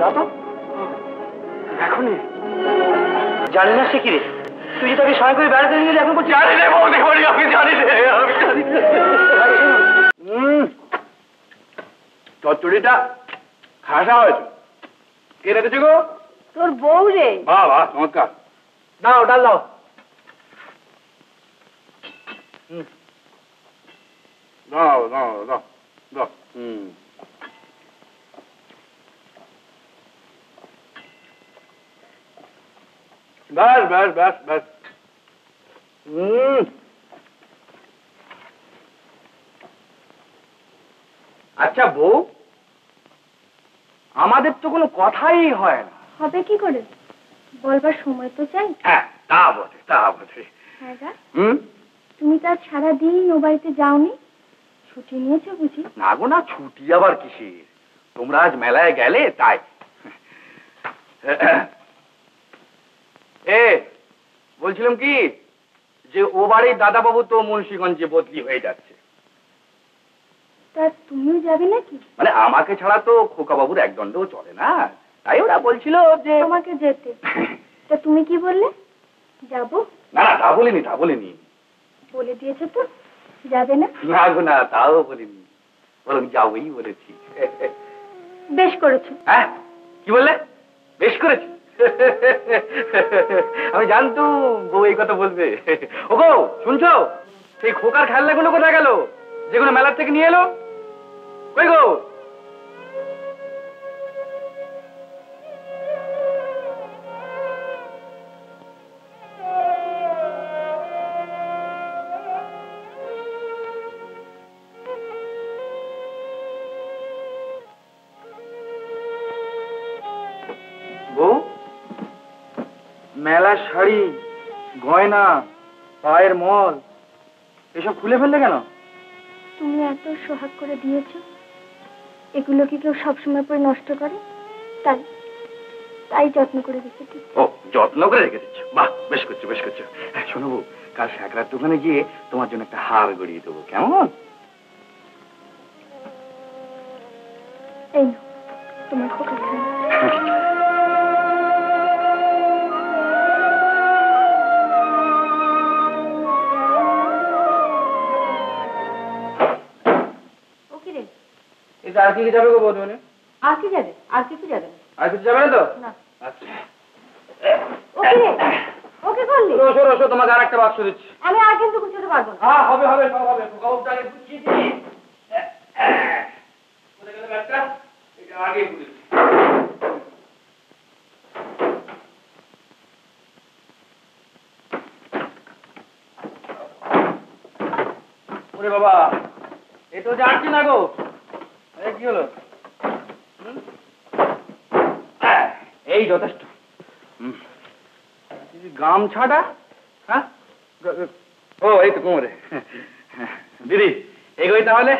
না তো এখনই জানি না সে কি রে, তুই যে তাকে সবাই করে বেড়াতে নিয়ে গেলে এখন বলছি জানি রে বৌদি, আমি জানি রে, আমি জানি রে। চচ্চড়িটা খাসা হয়েছে। কে রেখেছে গো? তোর বউ রে। বাহ বাহ, চমৎকার। দাও ডাল দাও। দাও দাও দাও দাও। ব্যাস ব্যাস ব্যাস ব্যাস। আচ্ছা বউ, আমাদের তো কোনো কথাই হয় না। হবে কি করে, বলবার সময় তো চাই। হ্যাঁ তা বটে, তা বটে। হ্যাঁ গা, তুমি তো আজ সারাদিন ও বাড়িতে যাওনি, ছুটি নিয়েছো বুঝি? না গো না, ছুটি আবার কিসের, তোমরা আজ মেলায় গেলে তাই। বলছিলাম কি যে ও বাড়ির দাদাবাবু তো মুন্সিগঞ্জে বদলি হয়ে যাচ্ছে। তা তুমিও যাবে নাকি? মানে আমাকে ছাড়া তো খোকা বাবুর এক দণ্ডও চলে না, তাই ওরা বলছিল যে তোমাকে যেতে। তা তুমি কি বললে? যাবো? না না, তা বলিনি, তা বলিনি। বলে দিয়েছো তো যাবে না? না গো না, তাও বলিনি, বরং যাবোই বলেছি। বেশ করেছো। হ্যাঁ কি বললে? বেশ করেছি? আমি জানতুম বউ এই কথা বলবে। ও গো শুনছো, সেই খোকার খেলনাগুলো কোথায় গেল যেগুলো মেলার থেকে নিয়ে এলো? কই গো? বউ, মেলার শাড়ি, গয়না, পায়ের মল এসব খুলে ফেললে কেন? তুমি এত সোহাগ করে দিয়েছো, এগুলো কি কেউ সবসময় পরে নষ্ট করে? তাই তাই যত্ন করে রেখেছি। ও যত্ন করে রেখে দিচ্ছ, বাহ, বেশ করছো বেশ করছো। হ্যাঁ শোনো বউ, কাল শ্যাকরার দোকানে গিয়ে তোমার জন্য একটা হার গড়িয়ে দেবো, কেমন? এই নাও তোমার খোকার খেলনা। আর কি যাবে গো বৌদি? আর কি যাবে? আর কিছু যাবে না। আর কিছু যাবে না তো? না। আচ্ছা ওকে করলি? রসো রসো, তোমাকে আর একটা বাক্স দিচ্ছি। আমি আর কিন্তু গুছোতে পারবো না। হ্যাঁ হবে হবে, সব হবে। খবরটাকে গুছিয়ে দিই। কোথায় গেল ব্যাগটা? এটা আগে গুছিয়ে দিই। ওরে বাবা, এ তো যাচ্ছি না গো। কি হলো? এই যথেষ্ট। গামছাটা? হ্যাঁ ও এই তো কোমরে। দিদি এগোই তাহলে,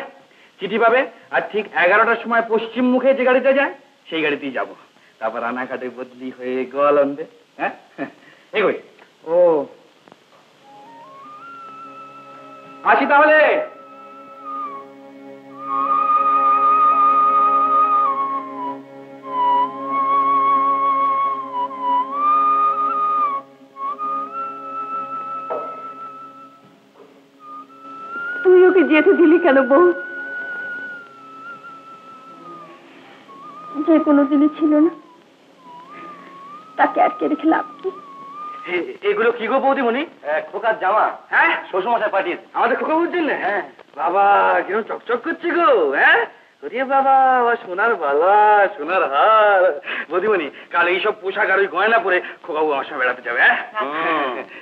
চিঠি পাবে, আর ঠিক 11টার সময় পশ্চিম মুখে যে গাড়িটা যায় সেই গাড়িতেই যাবো, তারপর রানাঘাটে বদলি হয়ে গোয়ালন্দে। হ্যাঁ এগোই। ও আসি তাহলে। তুই ওকে যেতে দিলি কেন বউ? যে কোনো দিনই ছিল না, তাকে আটকে রেখে লাভ কি? এগুলো কি গো বৌদিমণি? খোকার জামা। হ্যাঁ শ্বশুরমশাই পাঠিয়েছে আমাদের খোকা বুঝছেন? হ্ঁ বাবা কিরকম চকচক করছে গো। হ্যাঁ বাবা, সোনার বালা, সোনার হার। বৌদিমণি কাল এইসব পোশাক আর ওই গয়না পরে খোকাবু আমার সঙ্গে বেড়াতে যাবে।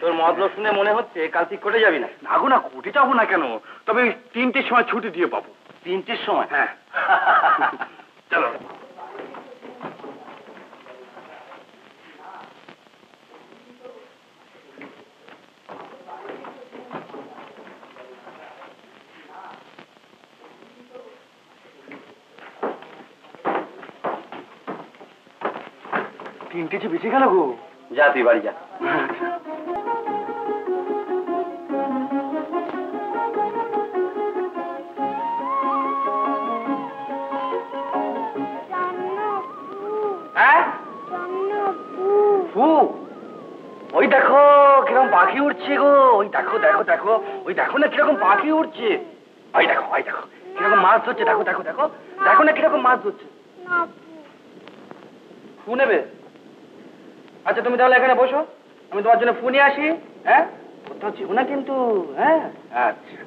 তোর মতলব শুনে মনে হচ্ছে কাল ঠিক কোটে যাবি না? না গো না, কোটে যাবো না কেন, তবে 3টের সময় ছুটি দিয়ে পাবো। 3টের সময়? হ্যাঁ চলো। তিনটে যে বেঁচে গেল গো। যা তুই বাড়ি যা। উড়ছে গো, ওই দেখো দেখো দেখো, ওই দেখো না কিরকম পাখি উড়ছে, ওই দেখো কিরকম মাছ ধরছে, দেখো দেখো দেখো, দেখো না কিরকম মাছ ধরছে। ফু নেবে? আচ্ছা তুমি তাহলে এখানে বসো, আমি তোমার জন্য ফু নিয়ে আসি। হ্যাঁ, কোথাও যেও না কিন্তু। হ্যাঁ আচ্ছা।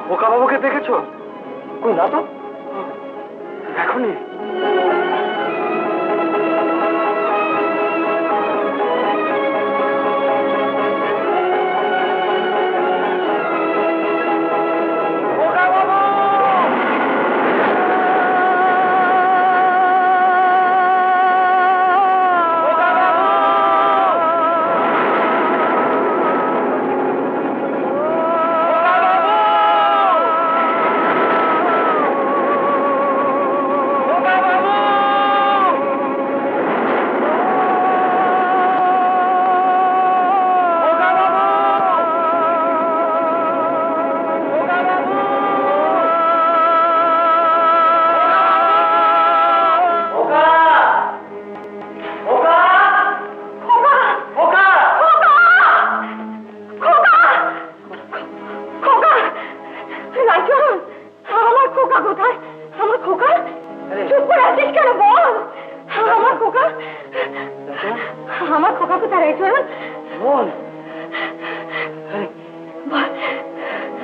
খোকা বাবুকে দেখেছো? কই না তো, দেখোনি? খোকা বাবু! চরণ বোন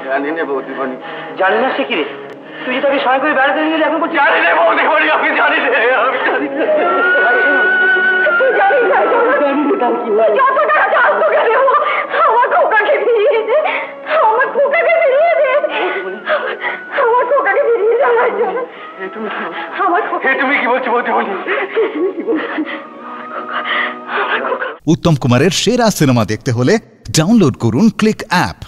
জানি না বৌদিমণি, জানি না সে কি রে? তুই যে তাকে সহায় করে বেড়াতে নিয়ে গেলি, এখন বলছি জানি না বৌদিমণি, আমি জানি না, আমি জানি না। তুই জানিস না যত টাকা চাস তোকে দেবো, আমার খোকাকে ফিরিয়ে দে, আমার খোকাকে ফিরিয়ে দে, আমার খোকাকে ফিরিয়ে দে আমার জন্য। আমার খোকা, তুমি কি বলছো বৌদিমণি? উত্তম কুমারের সেরা সিনেমা দেখতে হলে ডাউনলোড করুন ক্লিক অ্যাপ।